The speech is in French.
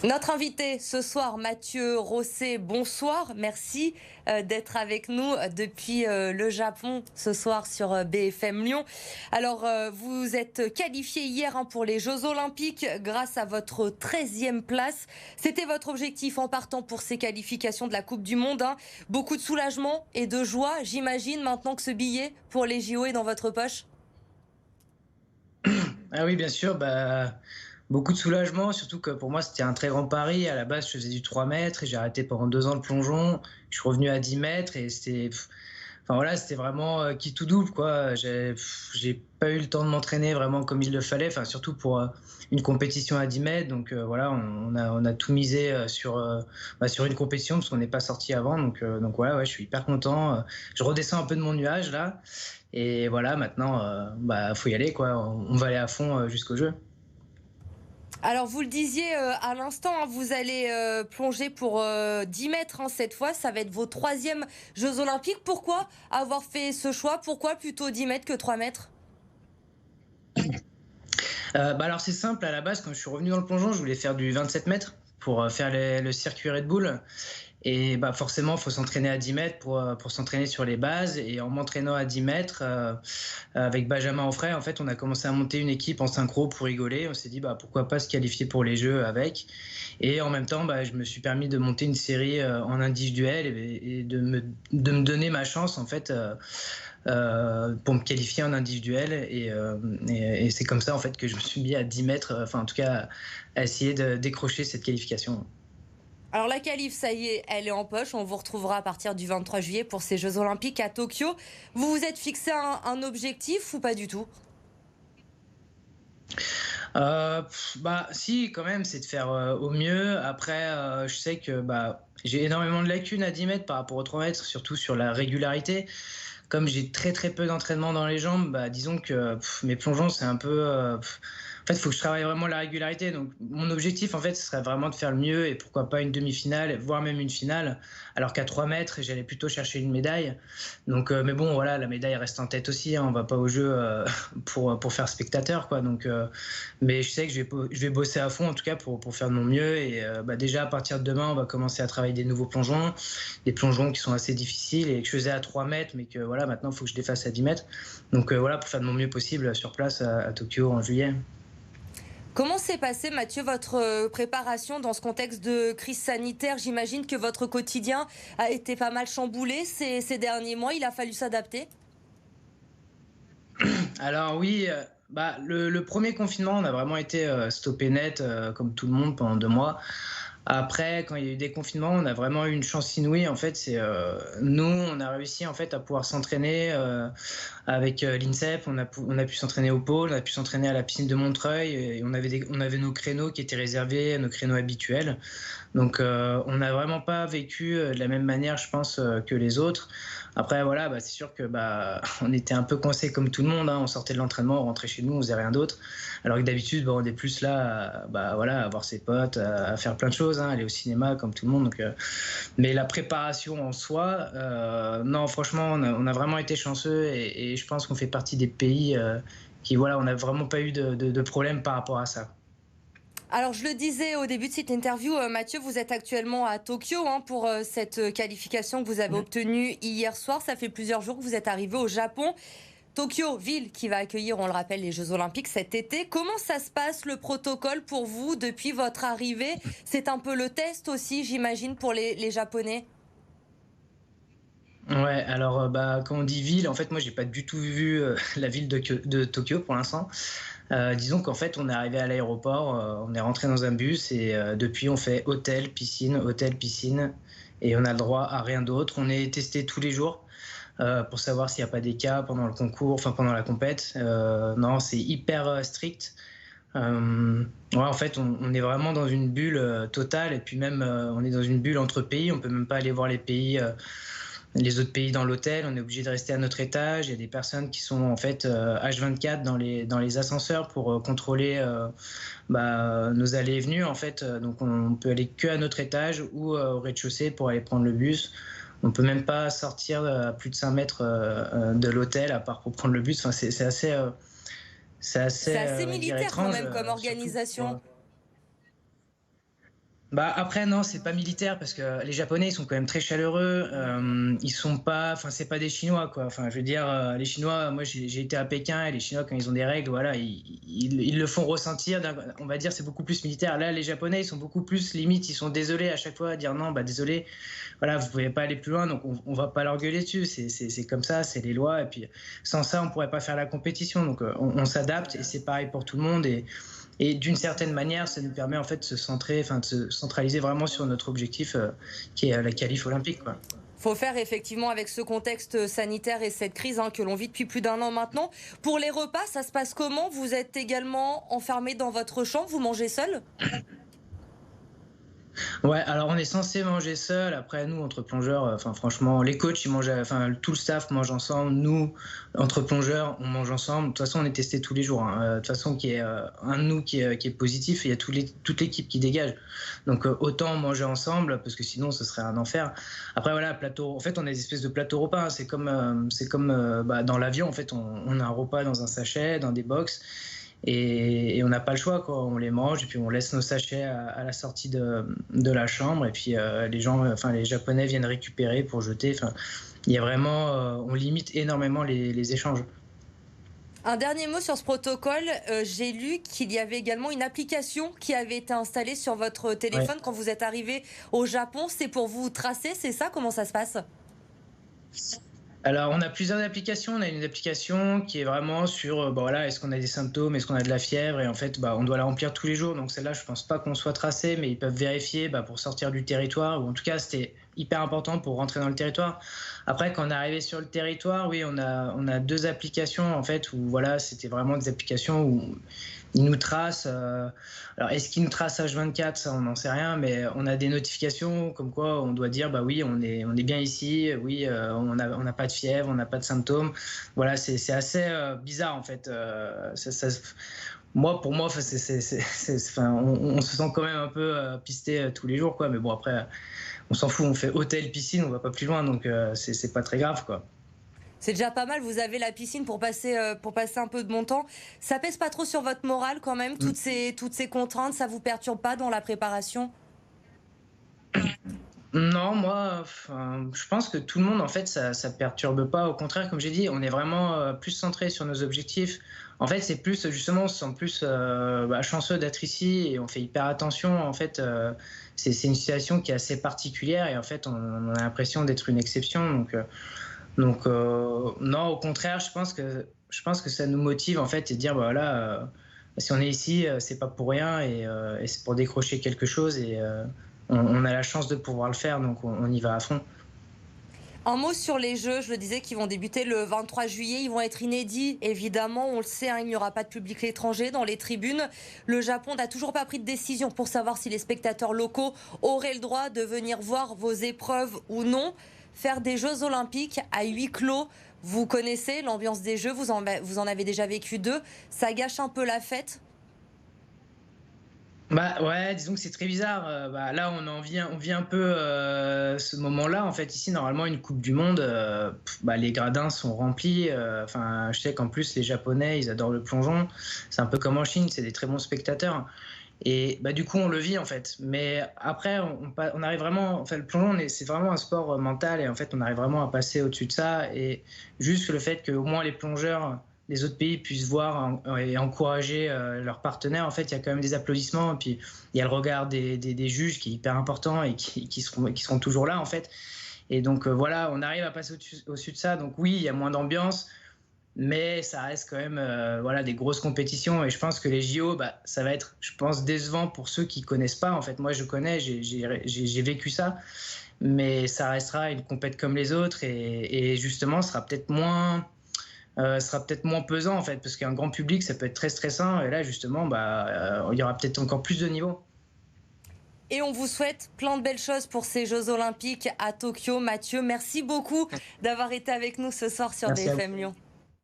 Notre invité ce soir, Mathieu Rosset, bonsoir. Merci d'être avec nous depuis le Japon ce soir sur BFM Lyon. Alors, vous êtes qualifié hier pour les Jeux Olympiques grâce à votre 13e place. C'était votre objectif en partant pour ces qualifications de la Coupe du Monde, hein. Beaucoup de soulagement et de joie, j'imagine, maintenant que ce billet pour les JO est dans votre poche. Ah oui, bien sûr, beaucoup de soulagement, surtout que pour moi, c'était un très grand pari. À la base, je faisais du 3 mètres et j'ai arrêté pendant 2 ans le plongeon. Je suis revenu à 10 mètres et enfin voilà, c'était vraiment qui tout double, quoi. J'ai pas eu le temps de m'entraîner vraiment comme il le fallait, enfin, surtout pour une compétition à 10 mètres. Donc voilà, on a tout misé sur une compétition parce qu'on n'est pas sorti avant. Donc voilà, ouais, je suis hyper content. Je redescends un peu de mon nuage là. Et voilà, maintenant, faut y aller, quoi. On va aller à fond jusqu'au jeu. Alors, vous le disiez à l'instant, hein, vous allez plonger pour 10 mètres, hein, cette fois. Ça va être vos troisièmes Jeux Olympiques. Pourquoi avoir fait ce choix? Pourquoi plutôt 10 mètres que 3 mètres? Alors c'est simple, à la base, quand je suis revenu dans le plongeon, je voulais faire du 27 mètres pour faire le circuit Red Bull. Et forcément, il faut s'entraîner à 10 mètres pour s'entraîner sur les bases. Et en m'entraînant à 10 mètres, avec Benjamin Onfray, en fait, on a commencé à monter une équipe en synchro pour rigoler. On s'est dit pourquoi pas se qualifier pour les Jeux avec. Et en même temps, je me suis permis de monter une série en individuel et de me donner ma chance, en fait, pour me qualifier en individuel. Et c'est comme ça, en fait, que je me suis mis à 10 mètres, enfin, en tout cas, à essayer de décrocher cette qualification. Alors, la qualif, ça y est, elle est en poche. On vous retrouvera à partir du 23 juillet pour ces Jeux Olympiques à Tokyo. Vous vous êtes fixé un objectif ou pas du tout? Si, quand même, c'est de faire au mieux. Après, je sais que j'ai énormément de lacunes à 10 mètres par rapport aux 3 mètres, surtout sur la régularité. Comme j'ai très très peu d'entraînement dans les jambes, disons que mes plongeons, c'est un peu. En fait, il faut que je travaille vraiment la régularité. Donc, mon objectif, en fait, ce serait vraiment de faire le mieux et pourquoi pas une demi-finale, voire même une finale. Alors qu'à 3 mètres, j'allais plutôt chercher une médaille. Donc, mais bon, voilà, la médaille reste en tête aussi, hein. On va pas au jeu pour faire spectateur, quoi. Donc, mais je sais que je vais bosser à fond, en tout cas, pour faire de mon mieux. Et déjà, à partir de demain, on va commencer à travailler des nouveaux plongeons, des plongeons qui sont assez difficiles et que je faisais à 3 mètres, mais que voilà, maintenant, il faut que je les fasse à 10 mètres. Donc, voilà, pour faire de mon mieux possible sur place à Tokyo en juillet. Comment s'est passé, Mathieu, votre préparation dans ce contexte de crise sanitaire? J'imagine que votre quotidien a été pas mal chamboulé ces derniers mois. Il a fallu s'adapter. Alors oui, le premier confinement, on a vraiment été stoppé net, comme tout le monde, pendant 2 mois. Après, quand il y a eu des confinements, on a vraiment eu une chance inouïe. En fait, nous, on a réussi en fait à pouvoir s'entraîner avec l'INSEP. On a pu s'entraîner au pôle, on a pu s'entraîner à la piscine de Montreuil. Et on avait nos créneaux qui étaient réservés, nos créneaux habituels. Donc, on n'a vraiment pas vécu de la même manière, je pense, que les autres. Après, voilà, c'est sûr que on était un peu coincé comme tout le monde, hein. On sortait de l'entraînement, on rentrait chez nous, on faisait rien d'autre. Alors que d'habitude, on est plus là, voilà, à voir ses potes, à faire plein de choses, hein, aller au cinéma comme tout le monde. Donc, mais la préparation en soi, non, franchement, on a vraiment été chanceux et je pense qu'on fait partie des pays qui, voilà, on n'a vraiment pas eu de problème par rapport à ça. Alors, je le disais au début de cette interview, Mathieu, vous êtes actuellement à Tokyo, hein, pour cette qualification que vous avez obtenue hier soir. Ça fait plusieurs jours que vous êtes arrivé au Japon. Tokyo, ville qui va accueillir, on le rappelle, les Jeux Olympiques cet été. Comment ça se passe, le protocole, pour vous depuis votre arrivée? C'est un peu le test aussi, j'imagine, pour les Japonais. Ouais, alors quand on dit ville, en fait, moi, j'ai pas du tout vu la ville de Tokyo pour l'instant. Disons qu'en fait, on est arrivé à l'aéroport, on est rentré dans un bus et depuis, on fait hôtel, piscine, et on a le droit à rien d'autre. On est testé tous les jours pour savoir s'il n'y a pas des cas pendant le concours, enfin pendant la compète. Non, c'est hyper strict. Ouais, en fait, on est vraiment dans une bulle totale et puis même, on est dans une bulle entre pays. On peut même pas aller voir les autres pays dans l'hôtel. On est obligé de rester à notre étage. Il y a des personnes qui sont en fait H24 dans les ascenseurs pour contrôler nos allées et venues en fait. Donc on peut aller que à notre étage ou au rez-de-chaussée pour aller prendre le bus. On peut même pas sortir à plus de 5 mètres de l'hôtel à part pour prendre le bus. Enfin, c'est assez C'est assez on va dire militaire quand étrange, même comme surtout organisation. Bah après non, c'est pas militaire parce que les Japonais ils sont quand même très chaleureux. Ils sont pas, enfin c'est pas des Chinois quoi. Enfin je veux dire les Chinois, moi j'ai été à Pékin et les Chinois quand ils ont des règles, voilà, ils le font ressentir. On va dire c'est beaucoup plus militaire. Là les Japonais ils sont beaucoup plus limite, ils sont désolés à chaque fois à dire non, bah désolé, voilà vous pouvez pas aller plus loin donc on va pas leur gueuler dessus. C'est comme ça, c'est les lois et puis sans ça on pourrait pas faire la compétition donc on s'adapte et c'est pareil pour tout le monde et d'une certaine manière, ça nous permet en fait de se centrer, enfin de se centraliser vraiment sur notre objectif qui est la qualif olympique, quoi. Faut faire effectivement avec ce contexte sanitaire et cette crise que l'on vit depuis plus d'un an maintenant. Pour les repas, ça se passe comment? Vous êtes également enfermé dans votre chambre, vous mangez seul? Ouais, alors on est censé manger seul. Après, nous, entre plongeurs, enfin franchement, les coachs, ils mangent, enfin tout le staff mange ensemble. Nous, entre plongeurs, on mange ensemble. De toute façon, on est testé tous les jours, hein. De toute façon, qu'il y ait un de nous qui est positif, il y a toute l'équipe qui dégage. Donc autant manger ensemble parce que sinon, ce serait un enfer. Après, voilà, plateau. En fait, on a des espèces de plateaux repas, hein. C'est comme bah, dans l'avion. En fait, on a un repas dans un sachet, dans des box. Et on n'a pas le choix, quoi. On les mange et puis on laisse nos sachets à la sortie de la chambre et puis les gens, enfin les Japonais viennent récupérer pour jeter. Enfin, il y a vraiment, on limite énormément les échanges. Un dernier mot sur ce protocole. J'ai lu qu'il y avait également une application qui avait été installée sur votre Ouais. téléphone quand vous êtes arrivé au Japon. C'est pour vous tracer, c'est ça? Comment ça se passe? Alors, on a plusieurs applications. On a une application qui est vraiment sur, bah, voilà, est-ce qu'on a des symptômes, est-ce qu'on a de la fièvre, et en fait, bah, on doit la remplir tous les jours. Donc celle-là, je pense pas qu'on soit tracé, mais ils peuvent vérifier bah, pour sortir du territoire, ou en tout cas, c'était hyper important pour rentrer dans le territoire. Après, quand on est arrivé sur le territoire, oui, on a deux applications en fait où voilà, c'était vraiment des applications où ils nous tracent. Alors, est-ce qu'ils nous tracent H24? Ça, on n'en sait rien, mais on a des notifications comme quoi on doit dire bah oui, on est bien ici, oui, on n'a pas de fièvre, on n'a pas de symptômes. Voilà, c'est assez bizarre en fait. Moi, pour moi, enfin, enfin, on se sent quand même un peu pisté tous les jours, quoi. Mais bon, après, on s'en fout, on fait hôtel, piscine, on va pas plus loin, donc c'est pas très grave, quoi. C'est déjà pas mal, vous avez la piscine pour passer un peu de bon temps. Ça pèse pas trop sur votre morale quand même, Mm. toutes ces contraintes, ça vous perturbe pas dans la préparation? Non, moi, enfin, je pense que tout le monde, en fait, ça perturbe pas. Au contraire, comme j'ai dit, on est vraiment plus centré sur nos objectifs. En fait, c'est plus, justement, on se sent plus bah, chanceux d'être ici et on fait hyper attention. En fait, c'est une situation qui est assez particulière et en fait, on a l'impression d'être une exception. Donc, non, au contraire, je pense que ça nous motive, en fait, et de dire, bah, voilà, si on est ici, c'est pas pour rien et c'est pour décrocher quelque chose et on a la chance de pouvoir le faire, donc on y va à fond. Un mot sur les Jeux, je le disais, qui vont débuter le 23 juillet. Ils vont être inédits, évidemment. On le sait, il n'y aura pas de public étranger dans les tribunes. Le Japon n'a toujours pas pris de décision pour savoir si les spectateurs locaux auraient le droit de venir voir vos épreuves ou non. Faire des Jeux olympiques à huis clos, vous connaissez l'ambiance des Jeux, vous en avez déjà vécu deux. Ça gâche un peu la fête. Bah ouais, disons que c'est très bizarre. Bah, là, on vit un peu ce moment-là. En fait, ici, normalement, une Coupe du Monde, bah, les gradins sont remplis. Enfin, je sais qu'en plus, les Japonais, ils adorent le plongeon. C'est un peu comme en Chine, c'est des très bons spectateurs. Et bah, du coup, on le vit en fait. Mais après, on arrive vraiment. Enfin, le plongeon, c'est vraiment un sport mental et en fait, on arrive vraiment à passer au-dessus de ça. Et juste le fait qu'au moins les plongeurs des autres pays puissent voir et encourager leurs partenaires, en fait, il y a quand même des applaudissements. Et puis, il y a le regard des juges qui est hyper important et qui seront toujours là en fait. Et donc, voilà, on arrive à passer au-dessus de ça. Donc, oui, il y a moins d'ambiance mais ça reste quand même voilà, des grosses compétitions et je pense que les JO, bah, ça va être, je pense, décevant pour ceux qui connaissent pas. En fait, moi, je connais, j'ai vécu ça, mais ça restera une compète comme les autres et justement, sera peut-être moins pesant en fait, parce qu'un grand public, ça peut être très stressant et là, justement, bah, il y aura peut-être encore plus de niveaux. Et on vous souhaite plein de belles choses pour ces Jeux olympiques à Tokyo. Mathieu, merci beaucoup d'avoir été avec nous ce soir sur Merci à vous. BFM Lyon.